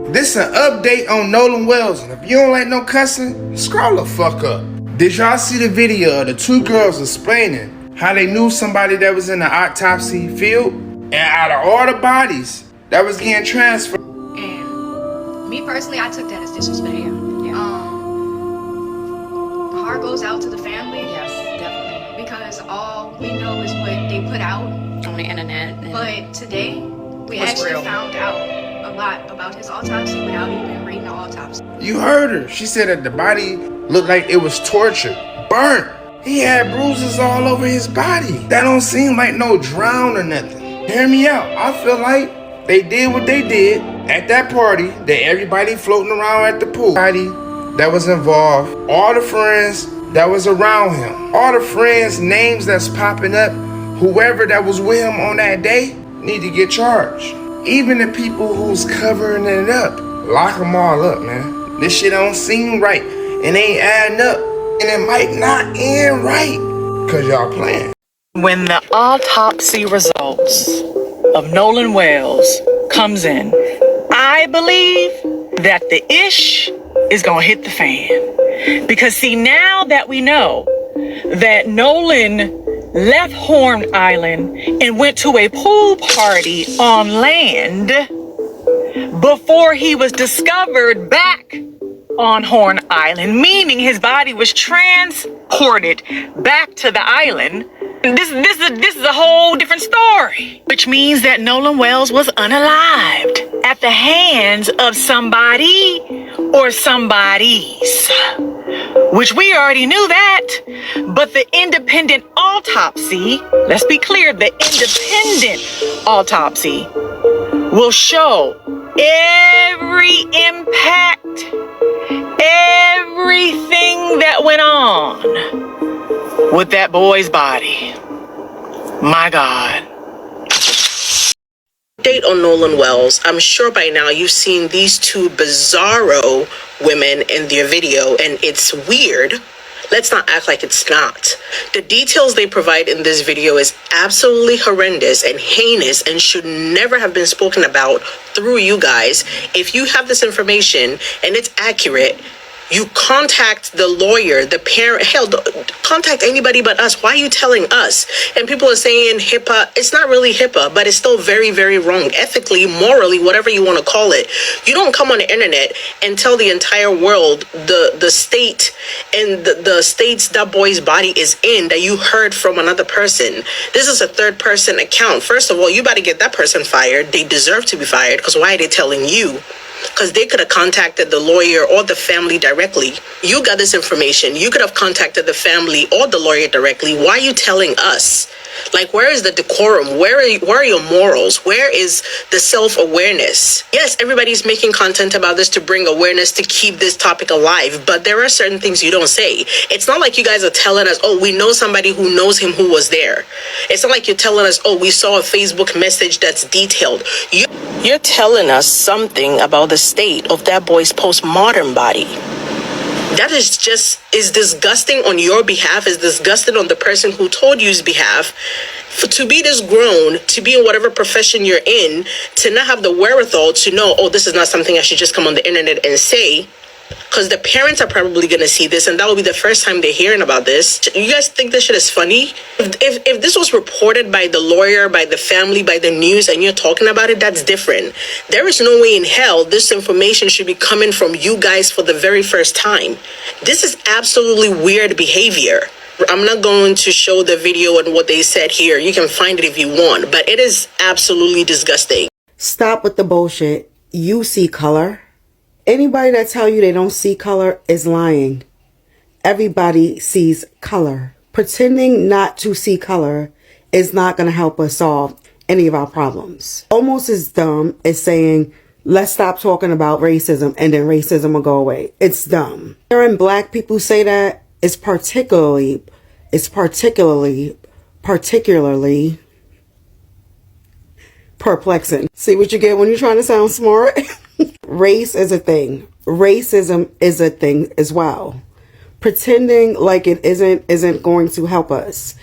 This an update on Nolan Wells, and if you don't like no cussing, scroll the fuck up. Did y'all see the video of the two girls explaining how they knew somebody that was in the autopsy field? And out of all the bodies that was getting transferred. And me personally, I took that as disrespect. Heart goes out to the family. Yes, definitely. Because all we know is what they put out on the internet. But today, we actually found out a lot about his autopsy without even reading the autopsy. You heard her. She said that the body looked like it was tortured, burnt. He had bruises all over his body. That don't seem like no drown or nothing. Hear me out. I feel like they did what they did at that party, that everybody floating around at the pool. That was involved, all the friends that was around him, all the friends' names that's popping up, whoever that was with him on that day need to get charged. Even the people who's covering it up, lock them all up, man. This shit don't seem right and ain't adding up, and it might not end right because y'all playing. When the autopsy results of Nolan Wells comes in, I believe that the ish is gonna hit the fan. Because see, now that we know that Nolan left Horn Island and went to a pool party on land before he was discovered back on Horn Island, meaning his body was transported back to the island. This is a whole different story, which means that Nolan Wells was unalived at the hands of somebody or somebodies, which we already knew that. But the independent autopsy, let's be clear, the independent autopsy will show every impact, everything that went on with that boy's body. My God. Update on Nolan Wells. I'm sure by now you've seen these two bizarro women in their video, and it's weird. Let's not act like it's not. The details they provide in this video is absolutely horrendous and heinous and should never have been spoken about through you guys. If you have this information and it's accurate, you contact the lawyer, the parent, hell, contact anybody but us. Why are you telling us? And people are saying HIPAA. It's not really HIPAA, but it's still very, very wrong. Ethically, morally, whatever you want to call it. You don't come on the internet and tell the entire world the state and the states that boy's body is in that you heard from another person. This is a third person account. First of all, you better get that person fired. They deserve to be fired, because why are they telling you? Because they could have contacted the lawyer or the family directly. You got this information. You could have contacted the family or the lawyer directly. Why are you telling us? Like, where is the decorum? Where are your morals? Where is the self-awareness? Yes, everybody's making content about this to bring awareness, to keep this topic alive, but there are certain things you don't say. It's not like you guys are telling us, oh, we know somebody who knows him who was there. It's not like you're telling us, oh, we saw a Facebook message that's detailed. You're telling us something about the state of that boy's postmortem body. That is disgusting on your behalf, is disgusting on the person who told you's behalf. To be this grown, to be in whatever profession you're in, to not have the wherewithal to know, oh, this is not something I should just come on the internet and say. Because the parents are probably going to see this, and that will be the first time they're hearing about this. You guys think this shit is funny? If this was reported by the lawyer, by the family, by the news, and you're talking about it, that's different. There is no way in hell this information should be coming from you guys for the very first time. This is absolutely weird behavior. I'm not going to show the video and what they said here. You can find it if you want, but it is absolutely disgusting. Stop with the bullshit. You see color. Anybody that tell you they don't see color is lying. Everybody sees color. Pretending not to see color is not going to help us solve any of our problems. Almost as dumb as saying, let's stop talking about racism and then racism will go away. It's dumb. Hearing black people say that is particularly perplexing. See what you get when you're trying to sound smart? Race is a thing. Racism is a thing as well. Pretending like it isn't going to help us.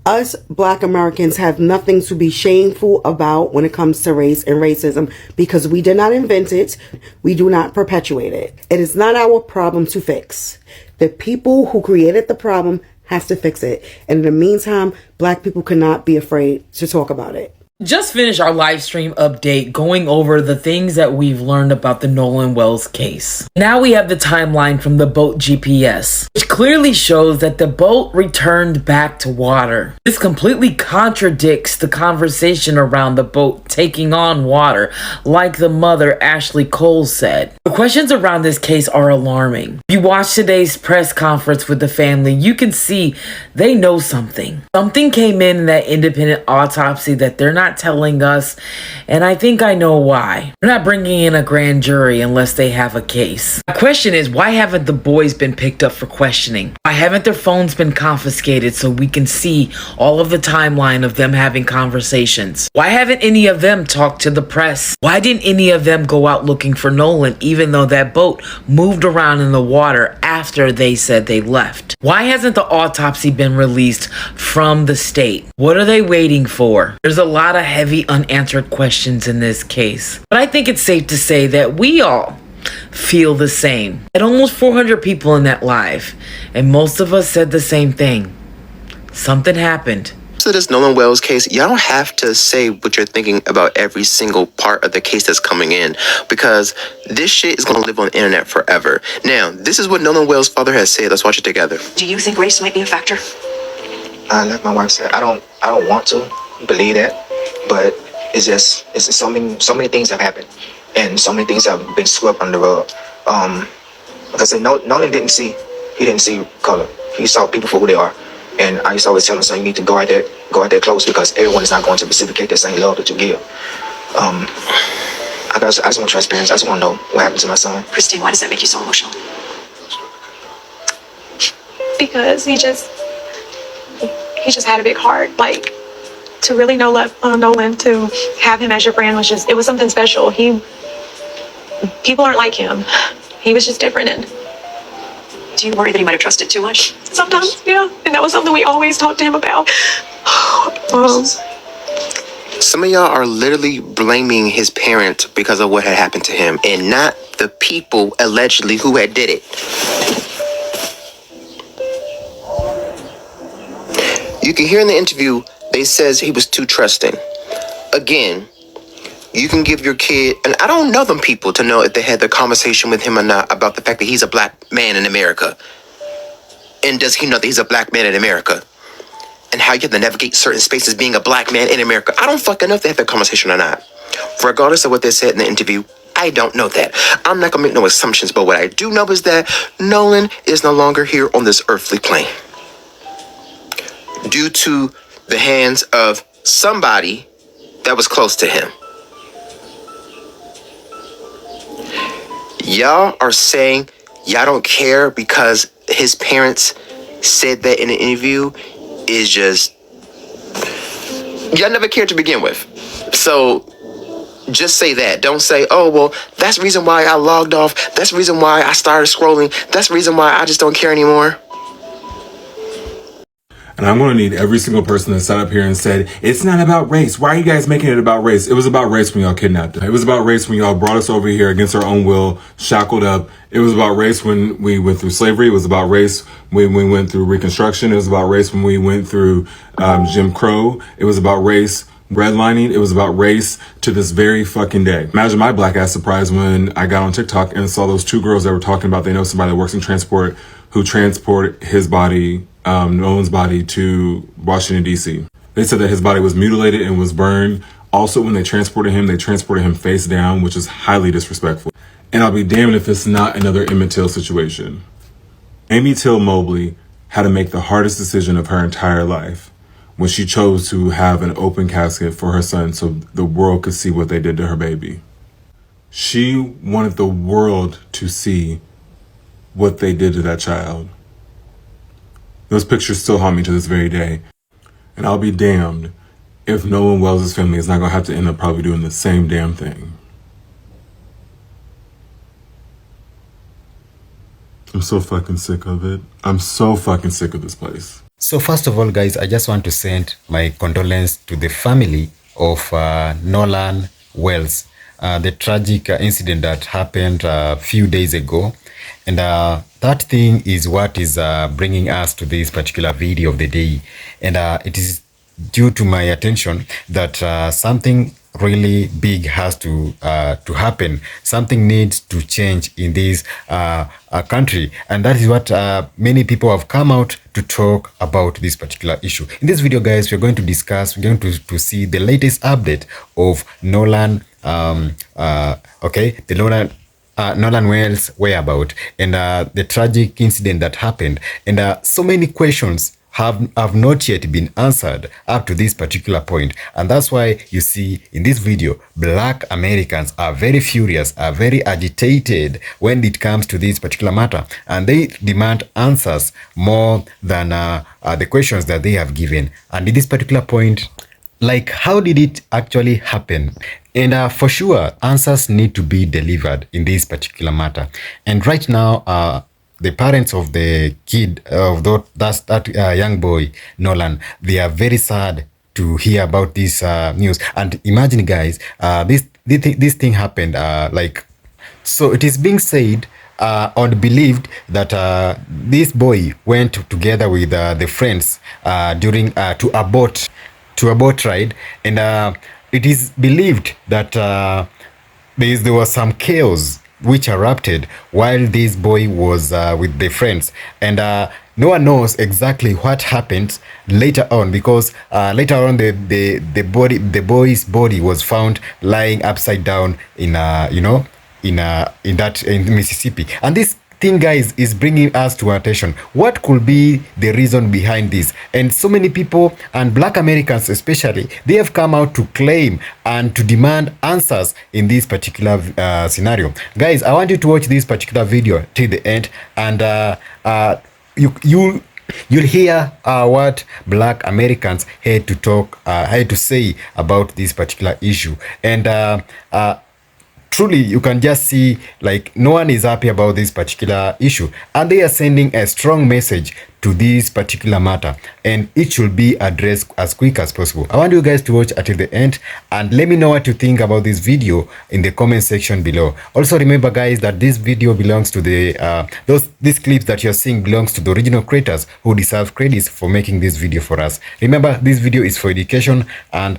Us Black Americans have nothing to be shameful about when it comes to race and racism because we did not invent it. We do not perpetuate it. It is not our problem to fix. The people who created the problem have to fix it. And in the meantime, Black people cannot be afraid to talk about it. Just finished our live stream update going over the things that we've learned about the Nolan Wells case. Now we have the timeline from the boat GPS, which clearly shows that the boat returned back to water. This completely contradicts the conversation around the boat taking on water, like the mother Ashley Cole said. The questions around this case are alarming. If you watch today's press conference with the family, you can see they know something. Something came in that independent autopsy that they're not telling us, and I think I know why. They're not bringing in a grand jury unless they have a case. My question is, why haven't the boys been picked up for questioning? Why haven't their phones been confiscated so we can see all of the timeline of them having conversations? Why haven't any of them talked to the press? Why didn't any of them go out looking for Nolan even though that boat moved around in the water after they said they left? Why hasn't the autopsy been released from the state? What are they waiting for? There's a lot of heavy unanswered questions in this case, but I think it's safe to say that we all feel the same. At almost 400 people in that live, and most of us said the same thing. Something happened. So this Nolan Wells case, y'all don't have to say what you're thinking about every single part of the case that's coming in, because this shit is going to live on the internet forever. Now, this is what Nolan Wells' father has said. Let's watch it together. Do you think race might be a factor? Like my wife said, I don't want to believe that, but it's so many things have happened, and so many things have been swept under the rug. Like I said, Nolan didn't see color. He saw people for who they are. And I used to always tell him, son, you need to go out there close, because everyone is not going to reciprocate the same love that you give. I just want transparency. I just want to know what happened to my son. Christine, why does that make you so emotional? Because he just had a big heart. Like, to really know Nolan, to have him as your friend it was something special. People aren't like him. He was just different. And do you worry that he might have trusted too much? sometimes, yeah. And that was something we always talked to him about. Some of y'all are literally blaming his parents because of what had happened to him, and not the people allegedly who had did it. You can hear in the interview, they says he was too trusting. Again, you can give your kid, and I don't know them people to know if they had the conversation with him or not about the fact that he's a black man in America. And does he know that he's a black man in America? And how you have to navigate certain spaces being a black man in America. I don't fucking know if they had that conversation or not. Regardless of what they said in the interview, I don't know that. I'm not gonna make no assumptions, but what I do know is that Nolan is no longer here on this earthly plane, due to the hands of somebody that was close to him. Y'all are saying y'all don't care because his parents said that in an interview is just, y'all never cared to begin with. So just say that. Don't say, oh, well, that's the reason why I logged off. That's the reason why I started scrolling. That's the reason why I just don't care anymore. And I'm going to need every single person that sat up here and said, it's not about race. Why are you guys making it about race? It was about race when y'all kidnapped us. It was about race when y'all brought us over here against our own will, shackled up. It was about race when we went through slavery. It was about race when we went through Reconstruction. It was about race when we went through Jim Crow. It was about race redlining. It was about race to this very fucking day. Imagine my black ass surprise when I got on TikTok and saw those two girls that were talking about they know somebody that works in transport who transported his body, Nolan's body, to Washington, D.C. They said that his body was mutilated and was burned. Also, when they transported him face down, which is highly disrespectful. And I'll be damned if it's not another Emmett Till situation. Amy Till Mobley had to make the hardest decision of her entire life when she chose to have an open casket for her son so the world could see what they did to her baby. She wanted the world to see what they did to that child. Those pictures still haunt me to this very day. And I'll be damned if Nolan Wells' family is not going to have to end up probably doing the same damn thing. I'm so fucking sick of it. I'm so fucking sick of this place. So first of all, guys, I just want to send my condolence to the family of Nolan Wells, the tragic incident that happened a few days ago. And that thing is what is bringing us to this particular video of the day. And it is due to my attention that something really big has to happen. Something needs to change in this country, and that is what many people have come out to talk about this particular issue. In this video, guys, we're going to discuss, we're going to see the latest update of Nolan, the Nolan Wells whereabout, and the tragic incident that happened, and so many questions have not yet been answered up to this particular point. And that's why you see in this video, Black Americans are very furious, are very agitated when it comes to this particular matter, and they demand answers more than the questions that they have given. And in this particular point, like, how did it actually happen? And for sure, answers need to be delivered in this particular matter. And right now, the parents of the kid, of that young boy, Nolan, they are very sad to hear about this news. And imagine, guys, this thing happened, so it is being said or believed that this boy went together with the friends during to a boat ride, and it is believed that there was some chaos which erupted while this boy was with the friends, and no one knows exactly what happened later on, because later on the boy's body was found lying upside down in Mississippi. And this thing, guys, is bringing us to attention. What could be the reason behind this? And so many people, and Black Americans especially, they have come out to claim and to demand answers in this particular scenario. Guys, I want you to watch this particular video till the end, and you'll hear what Black Americans had to say about this particular issue. And truly, you can just see, like, no one is happy about this particular issue, and they are sending a strong message to this particular matter, and it should be addressed as quick as possible. I want you guys to watch until the end, and let me know what you think about this video in the comment section below. Also, remember, guys, that this video belongs to these clips that you're seeing belongs to the original creators who deserve credits for making this video for us. Remember, this video is for education and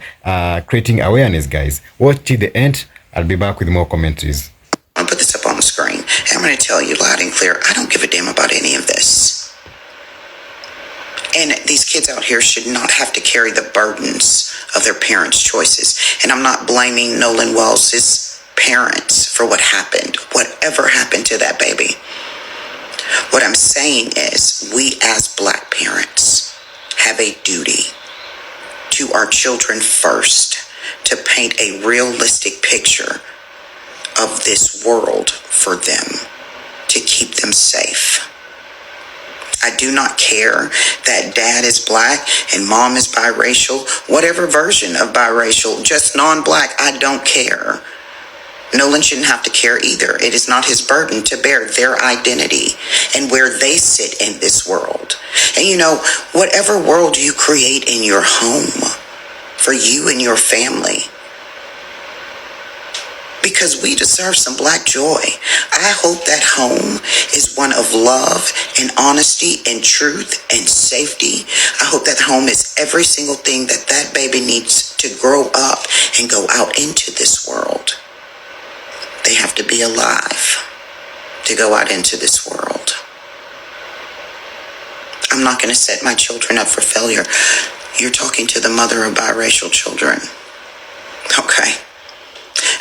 creating awareness, guys. Watch till the end. I'll be back with more commentaries. I'm gonna put this up on the screen, and I'm gonna tell you loud and clear, I don't give a damn about any of this. And these kids out here should not have to carry the burdens of their parents' choices. And I'm not blaming Nolan Wells' parents for what happened, whatever happened to that baby. What I'm saying is, we as Black parents have a duty to our children first, to paint a realistic picture of this world for them, to keep them safe. I do not care that dad is Black and mom is biracial, whatever version of biracial, just non-Black, I don't care. Nolan shouldn't have to care either. It is not his burden to bear their identity and where they sit in this world. And you know, whatever world you create in your home, for you and your family, because we deserve some Black joy. I hope that home is one of love and honesty and truth and safety. I hope that home is every single thing that that baby needs to grow up and go out into this world. They have to be alive to go out into this world. I'm not going to set my children up for failure. You're talking to the mother of biracial children. Okay.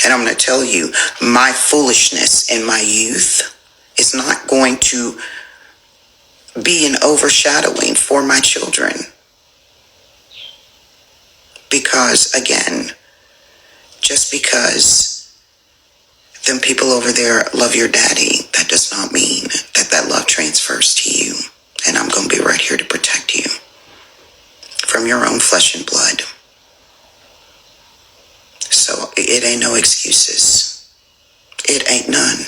And I'm going to tell you, my foolishness in my youth is not going to be an overshadowing for my children. Because, again, just because them people over there love your daddy, that does not mean that that love transfers to you. And I'm going to be right here to protect you from your own flesh and blood. So it ain't no excuses. It ain't none.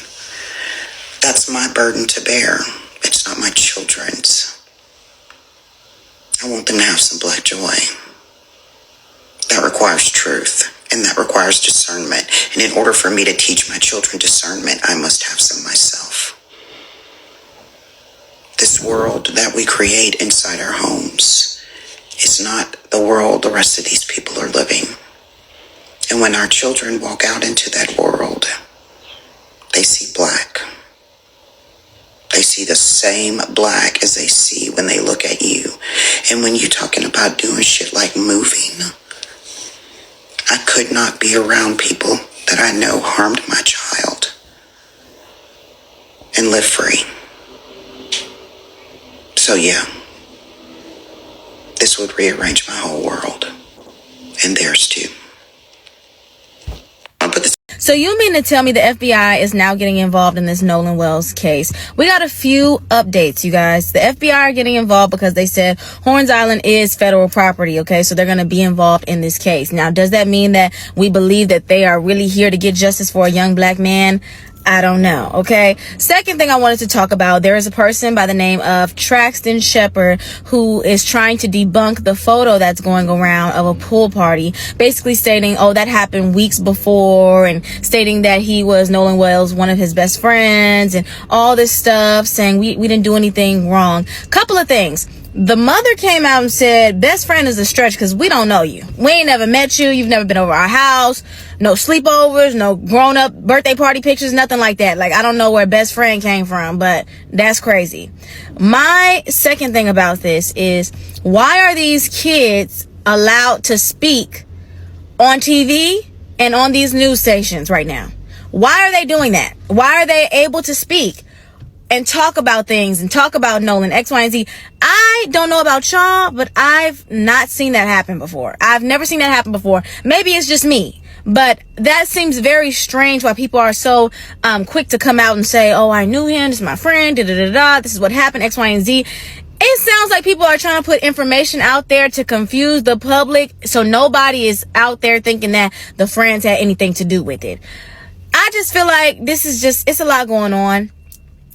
That's my burden to bear. It's not my children's. I want them to have some black joy. That requires truth, and that requires discernment. And in order for me to teach my children discernment, I must have some myself. This world that we create inside our homes is not the world the rest of these people are living. And when our children walk out into that world, they see black. They see the same black as they see when they look at you. And when you're talking about doing shit like moving, I could not be around people that I know harmed my child and live free. So yeah, this would rearrange my whole world, and theirs too. So you mean to tell me the FBI is now getting involved in this Nolan Wells case? We got a few updates, you guys. The FBI are getting involved because they said Horns Island is federal property, okay? So they're going to be involved in this case. Now, does that mean that we believe that they are really here to get justice for a young black man? I don't know, okay? Second thing I wanted to talk about, there is a person by the name of Traxton Shepard who is trying to debunk the photo that's going around of a pool party, basically stating, oh, that happened weeks before, and stating that he was Nolan Wells, one of his best friends, and all this stuff, saying we didn't do anything wrong. Couple of things. The mother came out and said, best friend is a stretch because we don't know you. We ain't never met you. You've never been over our house. No sleepovers, no grown-up birthday party pictures, nothing like that. Like, I don't know where best friend came from, but that's crazy. My second thing about this is, why are these kids allowed to speak on TV and on these news stations right now? Why are they doing that? Why are they able to speak and talk about things and talk about Nolan, X, Y, and Z? I don't know about y'all, but I've not seen that happen before. I've never seen that happen before. Maybe it's just me, but that seems very strange why people are so quick to come out and say, oh, I knew him, this is my friend, da-da-da-da, this is what happened, X, Y, and Z. It sounds like people are trying to put information out there to confuse the public, so nobody is out there thinking that the friends had anything to do with it. I just feel like this is just, it's a lot going on.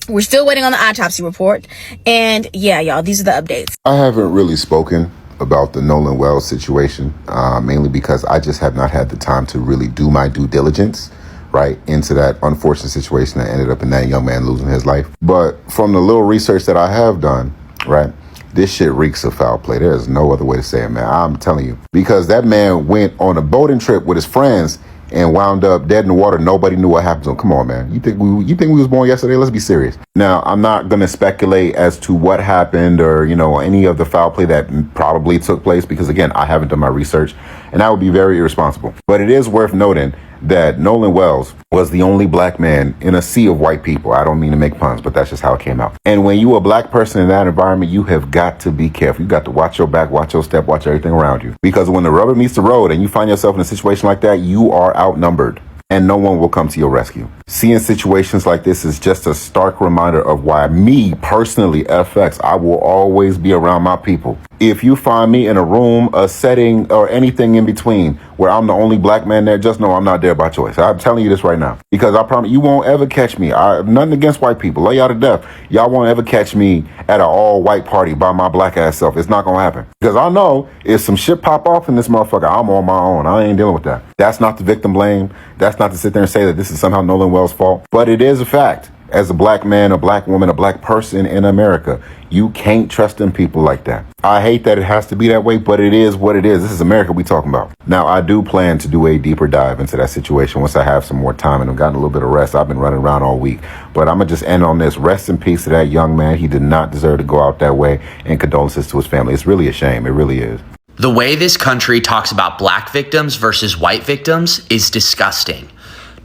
We're still waiting on the autopsy report. And yeah, y'all, these are the updates. I haven't really spoken about the Nolan Wells situation, mainly because I just have not had the time to really do my due diligence, right, into that unfortunate situation that ended up in that young man losing his life. But from the little research that I have done, right, this shit reeks of foul play. There's no other way to say it, man. I'm telling you. Because that man went on a boating trip with his friends and wound up dead in the water. Nobody knew what happened to him. Come on, man. You think we was born yesterday? Let's be serious. Now, I'm not going to speculate as to what happened or, you know, any of the foul play that probably took place because, again, I haven't done my research and that would be very irresponsible. But it is worth noting that Nolan Wells was the only black man in a sea of white people. I don't mean to make puns, but that's just how it came out. And when you a black person in that environment, you have got to be careful. You got to watch your back, watch your step, watch everything around you. Because when the rubber meets the road and you find yourself in a situation like that, you are outnumbered and no one will come to your rescue. Seeing situations like this is just a stark reminder of why me personally, FX, I will always be around my people. If you find me in a room, a setting, or anything in between where I'm the only black man there, just know I'm not there by choice. I'm telling you this right now. Because I promise you won't ever catch me. Nothing against white people. Love y'all to death. Y'all won't ever catch me at an all-white party by my black ass self. It's not going to happen. Because I know if some shit pop off in this motherfucker, I'm on my own. I ain't dealing with that. That's not the victim blame. That's not to sit there and say that this is somehow Nolan Wells' fault. But it is a fact. As a black man, a black woman, a black person in America, you can't trust in people like that. I hate that it has to be that way, but it is what it is. This is America we talking about. Now, I do plan to do a deeper dive into that situation once I have some more time and I've gotten a little bit of rest. I've been running around all week, but I'm going to just end on this. Rest in peace to that young man. He did not deserve to go out that way, and condolences to his family. It's really a shame. It really is. The way this country talks about black victims versus white victims is disgusting.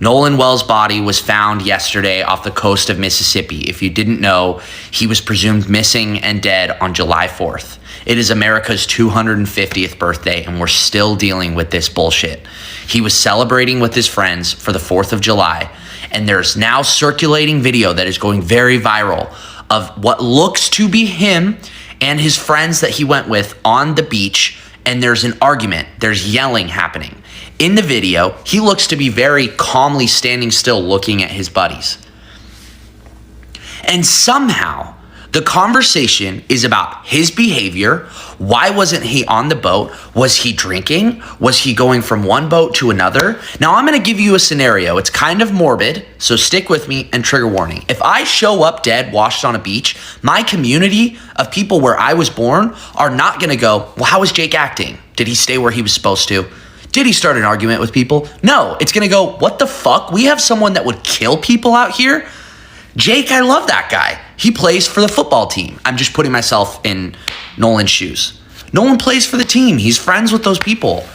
Nolan Wells' body was found yesterday off the coast of Mississippi. If you didn't know, he was presumed missing and dead on July 4th. It is America's 250th birthday, and we're still dealing with this bullshit. He was celebrating with his friends for the 4th of July, and there's now circulating video that is going very viral of what looks to be him and his friends that he went with on the beach, and there's an argument. There's yelling happening. In the video, he looks to be very calmly standing still looking at his buddies. And somehow, The conversation is about his behavior. Why wasn't he on the boat? Was he drinking? Was he going from one boat to another? Now, I'm going to give you a scenario. It's kind of morbid, so stick with me and trigger warning. If I show up dead, washed on a beach, my community of people where I was born are not going to go, well, how was Jake acting? Did he stay where he was supposed to? Did he start an argument with people? No, it's going to go, what the fuck? We have someone that would kill people out here? Jake, I love that guy. He plays for the football team. I'm just putting myself in Nolan's shoes. Nolan plays for the team. He's friends with those people.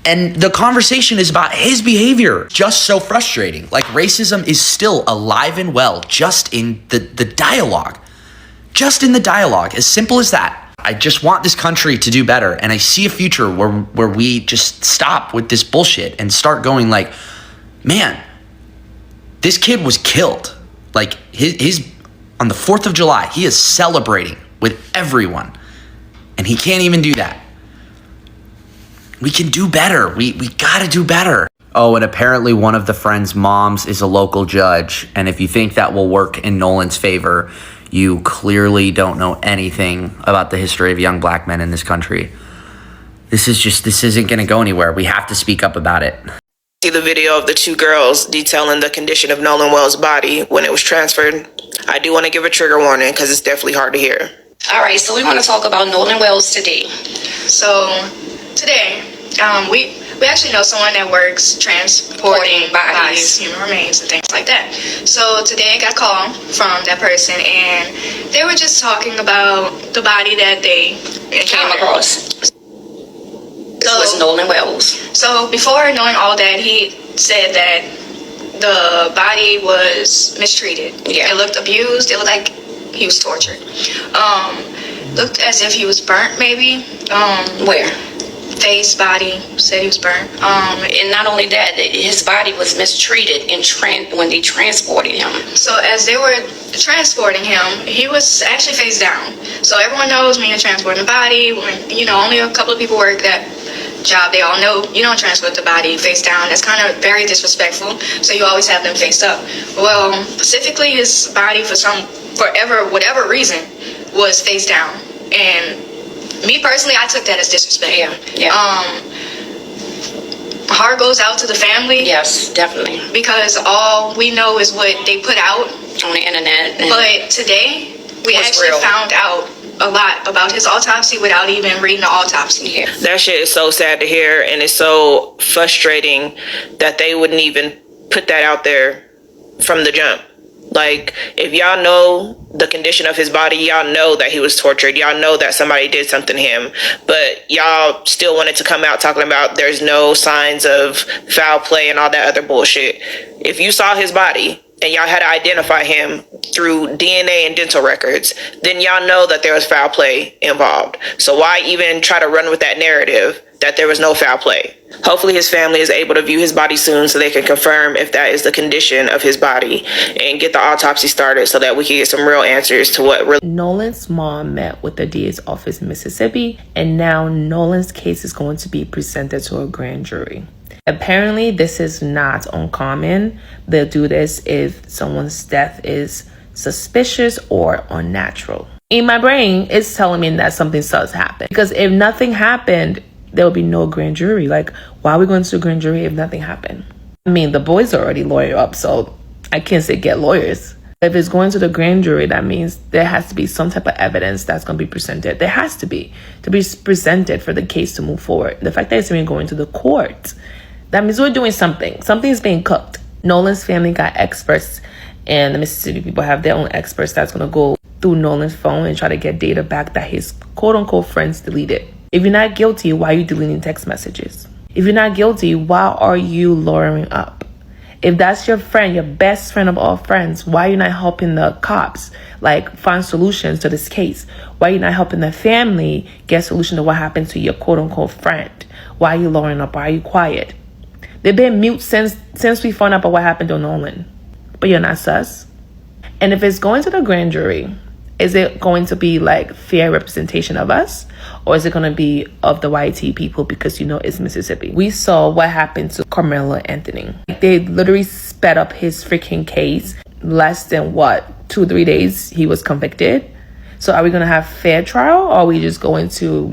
And the conversation is about his behavior. Just so frustrating. Like, racism is still alive and well just in the dialogue. Just in the dialogue. As simple as that. I just want this country to do better. And I see a future where we just stop with this bullshit and start going like, man, this kid was killed. Like, his on the 4th of July, he is celebrating with everyone. And he can't even do that. We can do better. We gotta do better. Oh, and apparently one of the friends' moms is a local judge. And if you think that will work in Nolan's favor, you clearly don't know anything about the history of young black men in this country. This isn't gonna go anywhere. We have to speak up about it. See the video of the two girls detailing the condition of Nolan Wells' body when it was transferred. I do want to give a trigger warning because it's definitely hard to hear. All right, so we want to talk about Nolan Wells today. So today, we actually know someone that works transporting bodies, human remains, and things like that. So today I got a call from that person, and they were just talking about the body that they came across. This was Nolan Wells. So before knowing all that, he said that the body was mistreated. Yeah. It looked abused. It looked like he was tortured. Looked as if he was burnt, maybe. Where? Face, body, said he was burnt. And not only that, his body was mistreated when they transported him. So as they were transporting him, he was actually face down. So everyone knows when you're transporting a body, when, only a couple of people work that job, they all know you don't transport the body face down. That's kind of very disrespectful. So you always have them face up. Well, specifically his body whatever reason was face down. And me personally, I took that as disrespect. Yeah. Heart goes out to the family. Yes, definitely. Because all we know is what they put out on the internet. But today, we actually found out a lot about his autopsy without even reading the autopsy. Yeah. That shit is so sad to hear, and it's so frustrating that they wouldn't even put that out there from the jump. Like, if y'all know the condition of his body, y'all know that he was tortured, y'all know that somebody did something to him, but y'all still wanted to come out talking about there's no signs of foul play and all that other bullshit. If you saw his body and y'all had to identify him through DNA and dental records, then y'all know that there was foul play involved. So why even try to run with that narrative that there was no foul play? Hopefully his family is able to view his body soon so they can confirm if that is the condition of his body and get the autopsy started so that we can get some real answers to what really... Nolan's mom met with the DA's office in Mississippi, and now Nolan's case is going to be presented to a grand jury. Apparently, this is not uncommon. They'll do this if someone's death is suspicious or unnatural. In my brain, it's telling me that something does happen. Because if nothing happened, there will be no grand jury. Like, why are we going to a grand jury if nothing happened? I mean, the boys are already lawyer up, so I can't say get lawyers. If it's going to the grand jury, that means there has to be some type of evidence that's going to be presented. There has to be presented for the case to move forward. The fact that it's even going to the court, that means we're doing something. Something's being cooked. Nolan's family got experts, and the Mississippi people have their own experts that's going to go through Nolan's phone and try to get data back that his quote-unquote friends deleted. If you're not guilty, why are you deleting text messages? If you're not guilty, why are you lawyering up? If that's your friend, your best friend of all friends, why are you not helping the cops find solutions to this case? Why are you not helping the family get a solution to what happened to your quote-unquote friend? Why are you lawyering up? Why are you quiet? They've been mute since we found out about what happened to Nolan. But you're not sus. And if it's going to the grand jury, is it going to be fair representation of us? Or is it going to be of the YT people because it's Mississippi? We saw what happened to Carmelo Anthony. They literally sped up his freaking case less than 2-3 days he was convicted. So are we going to have fair trial, or are we just going to,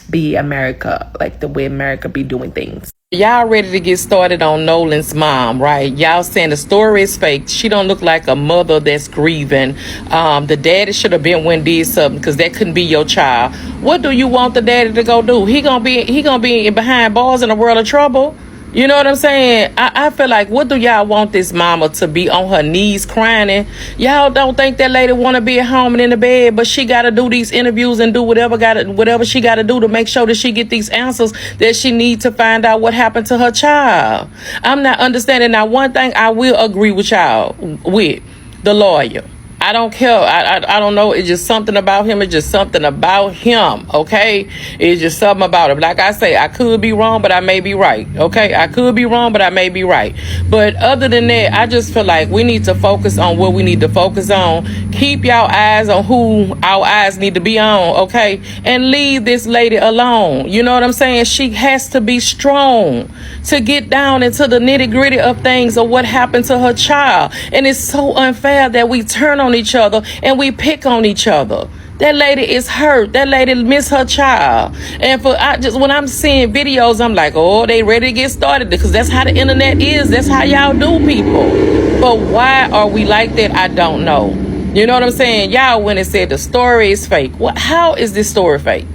be America, like the way America be doing things? Y'all ready to get started on Nolan's mom, right? Y'all saying the story is fake. She don't look like a mother that's grieving. The daddy should have been when did something, because that couldn't be your child. What do you want the daddy to go do? He gonna be behind bars in a world of trouble. You know what I'm saying? I feel like, what do y'all want this mama to be on her knees crying? Y'all don't think that lady want to be at home and in the bed, but she got to do these interviews and do whatever she got to do to make sure that she get these answers that she need to find out what happened to her child. I'm not understanding. Now, one thing I will agree with y'all with, the lawyer. I don't care. I don't know. It's just something about him. It's just something about him. Okay. It's just something about him. Like I say, I could be wrong, but I may be right. Okay. I could be wrong, but I may be right. But other than that, I just feel like we need to focus on what we need to focus on. Keep y'all eyes on who our eyes need to be on. Okay. And leave this lady alone. You know what I'm saying? She has to be strong to get down into the nitty gritty of things of what happened to her child. And it's so unfair that we turn on each other and we pick on each other. That lady is hurt. That lady miss her child. And when I'm seeing videos, I'm like, oh, they ready to get started, because that's how the internet is. That's how y'all do people. But why are we like that? I don't know. You know what I'm saying? Y'all went and said the story is fake. How is this story fake?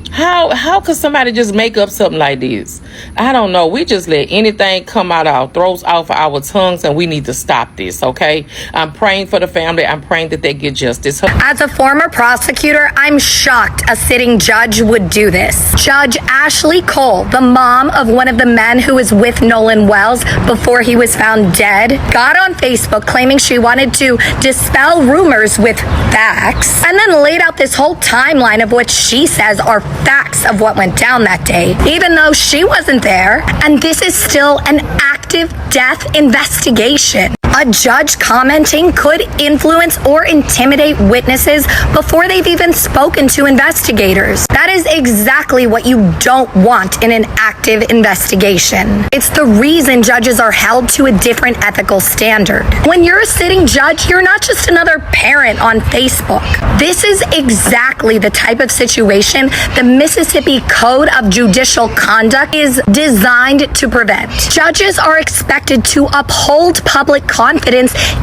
How could somebody just make up something like this? I don't know. We just let anything come out our throats, out of our tongues, and we need to stop this, okay? I'm praying for the family. I'm praying that they get justice. As a former prosecutor, I'm shocked a sitting judge would do this. Judge Ashley Cole, the mom of one of the men who was with Nolan Wells before he was found dead, got on Facebook claiming she wanted to dispel rumors with facts, and then laid out this whole timeline of what she says are facts of what went down that day, even though she wasn't there, and this is still an active death investigation. A judge commenting could influence or intimidate witnesses before they've even spoken to investigators. That is exactly what you don't want in an active investigation. It's the reason judges are held to a different ethical standard. When you're a sitting judge, you're not just another parent on Facebook. This is exactly the type of situation the Mississippi Code of Judicial Conduct is designed to prevent. Judges are expected to uphold public confidence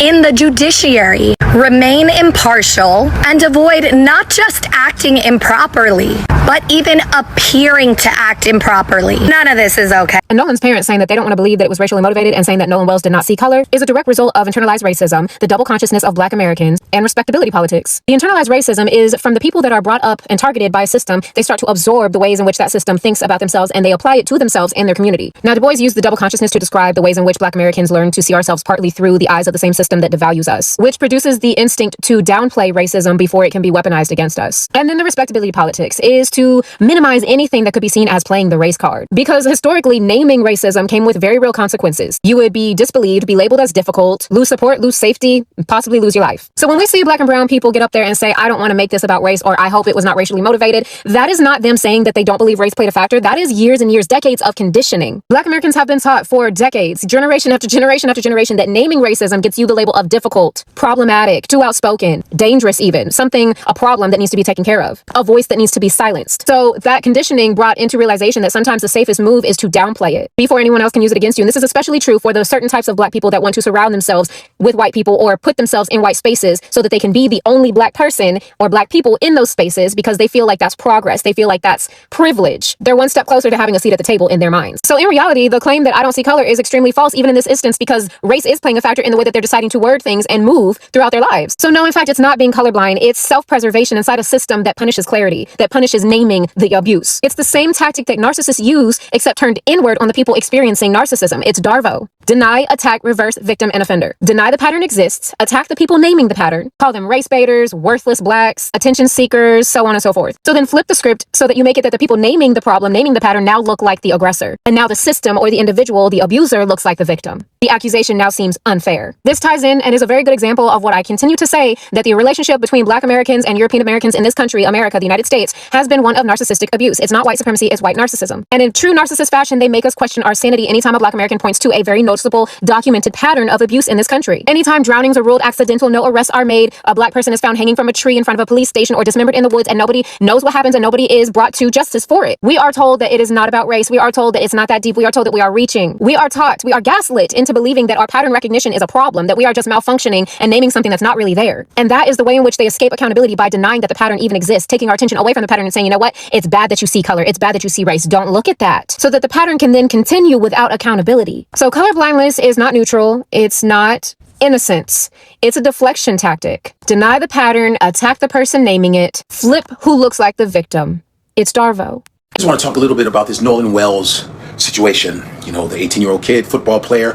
in the judiciary, remain impartial, and avoid not just acting improperly, but even appearing to act improperly. None of this is okay. And Nolan's parents saying that they don't want to believe that it was racially motivated and saying that Nolan Wells did not see color is a direct result of internalized racism, the double consciousness of Black Americans, and respectability politics. The internalized racism is from the people that are brought up and targeted by a system. They start to absorb the ways in which that system thinks about themselves, and they apply it to themselves and their community. Now, Du Bois used the double consciousness to describe the ways in which Black Americans learn to see ourselves partly through the eyes of the same system that devalues us, which produces the instinct to downplay racism before it can be weaponized against us. And then the respectability politics is to minimize anything that could be seen as playing the race card, because historically naming racism came with very real consequences. You would be disbelieved, be labeled as difficult, lose support, lose safety, possibly lose your life. So when we see Black and brown people get up there and say, I don't want to make this about race, or I hope it was not racially motivated, that is not them saying that they don't believe race played a factor. That is years and years, decades of conditioning. Black Americans have been taught for decades, generation after generation after generation, that naming racism gets you the label of difficult, problematic, too outspoken, dangerous even, a problem that needs to be taken care of, a voice that needs to be silenced. So that conditioning brought into realization that sometimes the safest move is to downplay it before anyone else can use it against you. And this is especially true for those certain types of Black people that want to surround themselves with white people or put themselves in white spaces so that they can be the only Black person or Black people in those spaces, because they feel like that's progress. They feel like that's privilege. They're one step closer to having a seat at the table in their minds. So in reality, the claim that I don't see color is extremely false, even in this instance, because race is playing a factor in the way that they're deciding to word things and move throughout their lives. So no, in fact, it's not being colorblind. It's self-preservation inside a system that punishes clarity, that punishes naming the abuse. It's the same tactic that narcissists use, except turned inward on the people experiencing narcissism. It's DARVO. Deny, attack, reverse, victim, and offender. Deny the pattern exists, attack the people naming the pattern, call them race baiters, worthless Blacks, attention seekers, so on and so forth. So then flip the script so that you make it that the people naming the problem, naming the pattern, now look like the aggressor. And now the system or the individual, the abuser, looks like the victim. The accusation now seems unfair. This ties in and is a very good example of what I continue to say, that the relationship between Black Americans and European Americans in this country, America, the United States, has been one of narcissistic abuse. It's not white supremacy, it's white narcissism. And in true narcissist fashion, they make us question our sanity anytime a Black American points to a very noticeable documented pattern of abuse in this country. Anytime drownings are ruled accidental, no arrests are made, a black person is found hanging from a tree in front of a police station or dismembered in the woods, and nobody knows what happens and nobody is brought to justice for it. We are told that it is not about race. We are told that it's not that deep. We are told that we are reaching. We are taught, we are gaslit into believing that our pattern recognition is a problem, that we are just malfunctioning and naming something that's not really there. And that is the way in which they escape accountability, by denying that the pattern even exists, taking our attention away from the pattern and saying, you know what, it's bad that you see color, it's bad that you see race, don't look at that, so that the pattern can then continue without accountability. So colorblindness is not neutral, it's not innocence, it's a deflection tactic. Deny the pattern, attack the person naming it, flip who looks like the victim. It's Darvo. I just want to talk a little bit about this Nolan Wells situation. You know, the 18-year-old kid, football player,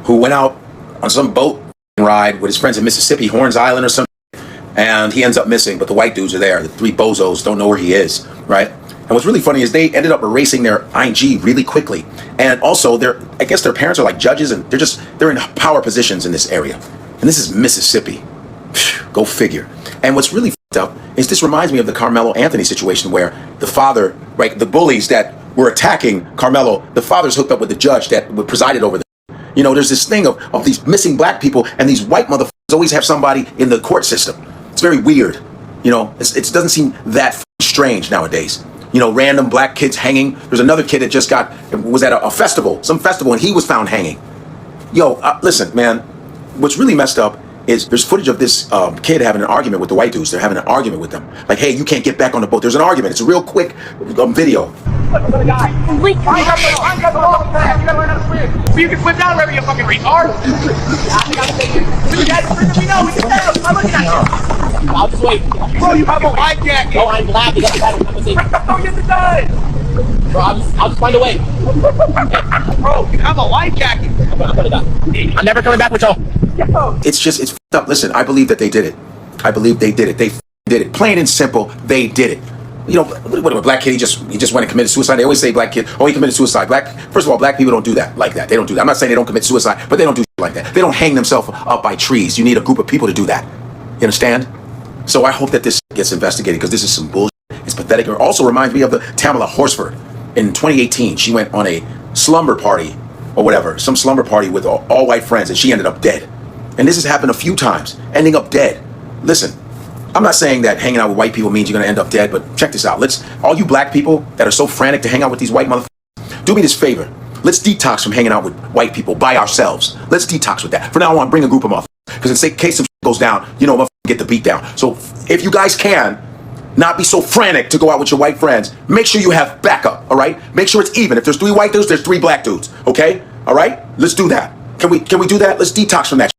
who went out on some boat ride with his friends in Mississippi, Horns Island or something, and he ends up missing, but the white dudes are there. The three bozos don't know where he is, right? And what's really funny is they ended up erasing their ING really quickly. And also, I guess their parents are like judges, and they're in power positions in this area. And this is Mississippi. Go figure. And what's really fucked up is this reminds me of the Carmelo Anthony situation, where the father, right, the bullies that were attacking Carmelo, the father's hooked up with the judge that presided over them. You know, there's this thing of these missing black people, and these white motherfuckers always have somebody in the court system. It's very weird. You know, it doesn't seem that strange nowadays. You know, random black kids hanging. There's another kid that just was at a festival, some festival, and he was found hanging. Yo, listen, man, what's really messed up is there's footage of this kid having an argument with the white dudes. They're having an argument with them. Like, hey, you can't get back on the boat. There's an argument. It's a real quick video. You can flip down wherever you fucking retard. I'll just wait. Bro, you have a life jacket. No, I'm black. You got to have a conversation. Don't get the gun. Bro, I'll just find a way. Bro, you have a life jacket. I'm never coming back with y'all. It's fucked up. Listen, I believe that they did it. I believe they did it. They did it. Plain and simple, they did it. You know, what a black kid, he just went and committed suicide. They always say black kid, oh, he committed suicide. First of all, black people don't do that like that. They don't do that. I'm not saying they don't commit suicide, but they don't do shit like that. They don't hang themselves up by trees. You need a group of people to do that. You understand? So I hope that this gets investigated, because this is some bullshit. It's pathetic. It also reminds me of the Tamala Horsford in 2018. She went on a slumber party or whatever, some slumber party with all white friends, and she ended up dead. And this has happened a few times, ending up dead. Listen, I'm not saying that hanging out with white people means you're gonna end up dead, but check this out. All you black people that are so frantic to hang out with these white motherfuckers, do me this favor. Let's detox from hanging out with white people by ourselves. Let's detox with that. For now on, bring a group of motherfuckers, because in case some shit goes down, you know, motherfuckers get the beat down. So if you guys can, not be so frantic to go out with your white friends, make sure you have backup, all right? Make sure it's even. If there's 3 white dudes, there's 3 black dudes, okay? All right? Let's do that. Can we do that? Let's detox from that shit.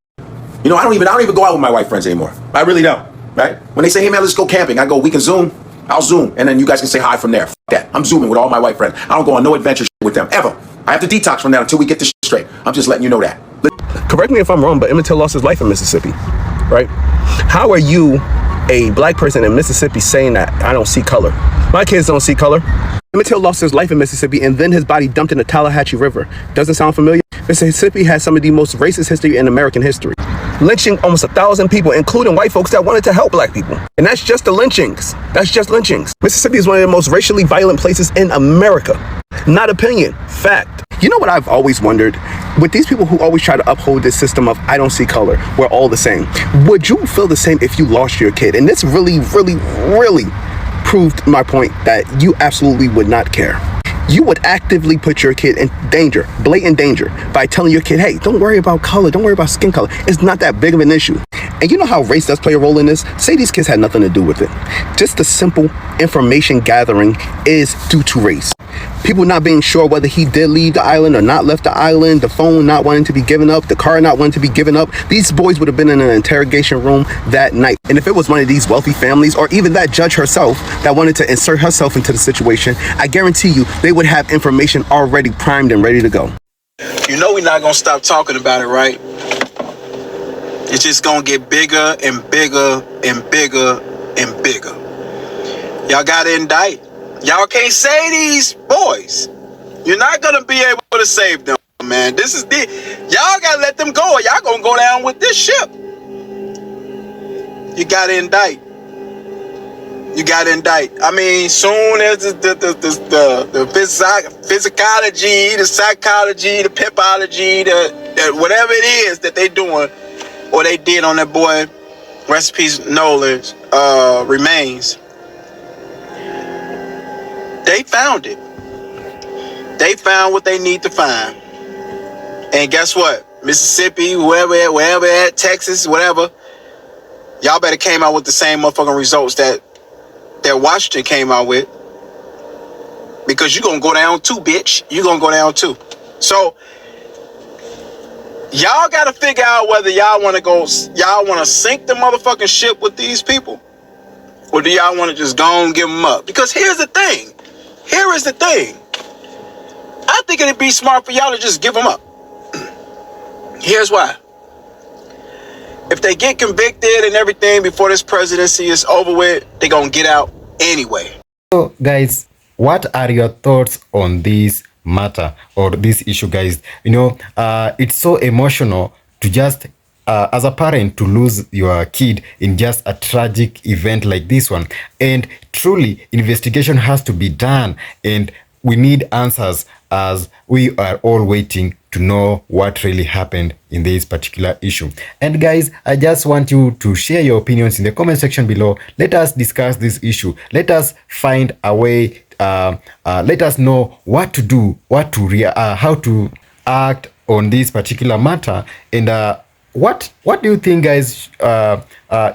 You know, I don't even go out with my white friends anymore. I really don't, right? When they say, hey man, let's go camping, I go, we can Zoom. I'll Zoom, and then you guys can say hi from there. F that. I'm Zooming with all my white friends. I don't go on no adventure shit with them, ever. I have to detox from that until we get this shit straight. I'm just letting you know that. Correct me if I'm wrong, but Emmett Till lost his life in Mississippi, right? How are you, a black person in Mississippi, saying that I don't see color? My kids don't see color. Emmett Till lost his life in Mississippi, and then his body dumped in the Tallahatchie River. Doesn't sound familiar? Mississippi has some of the most racist history in American history. Lynching almost 1,000 people, including white folks that wanted to help black people. And that's just the lynchings. That's just lynchings. Mississippi is one of the most racially violent places in America. Not opinion, fact. You know what I've always wondered? With these people who always try to uphold this system of I don't see color, we're all the same. Would you feel the same if you lost your kid? And this really, really, really proved my point that you absolutely would not care. You would actively put your kid in danger, blatant danger, by telling your kid, hey, don't worry about color, don't worry about skin color. It's not that big of an issue. And you know how race does play a role in this? Say these kids had nothing to do with it. Just the simple information gathering is due to race. People not being sure whether he did leave the island or not left the island, the phone not wanting to be given up, the car not wanting to be given up. These boys would have been in an interrogation room that night. And if it was one of these wealthy families, or even that judge herself that wanted to insert herself into the situation, I guarantee you they would have information already primed and ready to go. You know we're not gonna stop talking about it, right? It's just gonna get bigger and bigger and bigger and bigger. Y'all gotta indict. Y'all can't save these boys. You're not gonna be able to save them, man. This is y'all gotta let them go, or y'all gonna go down with this ship. You gotta indict. You got to indict. I mean, soon as the physicology, the psychology, the pipology, the whatever it is that they doing or they did on that boy, rest in peace, Nolan's remains, they found it. They found what they need to find. And guess what? Mississippi, wherever at, Texas, whatever, y'all better came out with the same motherfucking results that Washington came out with. Because you're going to go down too, bitch. You're going to go down too. So, y'all got to figure out whether y'all want to sink the motherfucking ship with these people. Or do y'all want to just go and give them up? Because here's the thing. Here is the thing. I think it'd be smart for y'all to just give them up. Here's why. If they get convicted and everything before this presidency is over with, they're going to get out anyway. So, guys, what are your thoughts on this matter or this issue, guys? You know, it's so emotional to just, as a parent, to lose your kid in just a tragic event like this one. And truly, investigation has to be done. And we need answers as we are all waiting to know what really happened in this particular issue. And guys, I just want you to share your opinions in the comment section below. Let us discuss this issue. Let us find a way, let us know what to do, how to act on this particular matter. And what do you think, guys?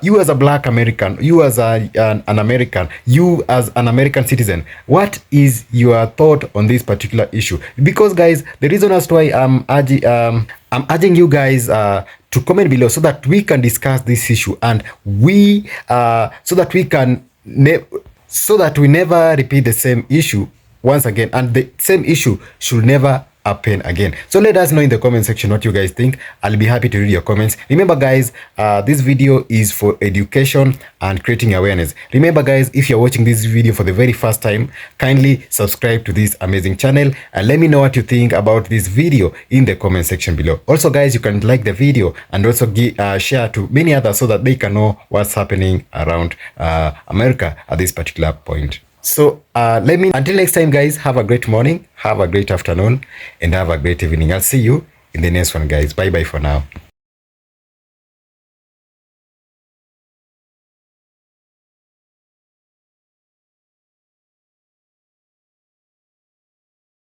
You as a Black American, you as an American, you as an American citizen, what is your thought on this particular issue? Because, guys, the reason as to why I'm urging you guys to comment below so that we can discuss this issue, and so that we never repeat the same issue once again, and the same issue should never happen again. So let us know in the comment section what you guys think. I'll be happy to read your comments. Remember, guys, this video is for education and creating awareness. Remember, guys, if you're watching this video for the very first time, kindly subscribe to this amazing channel and let me know what you think about this video in the comment section below. Also, guys, you can like the video and also share to many others so that they can know what's happening around America at this particular point. So until next time, guys, have a great morning, have a great afternoon, and have a great evening. I'll see you in the next one, guys. Bye bye for now.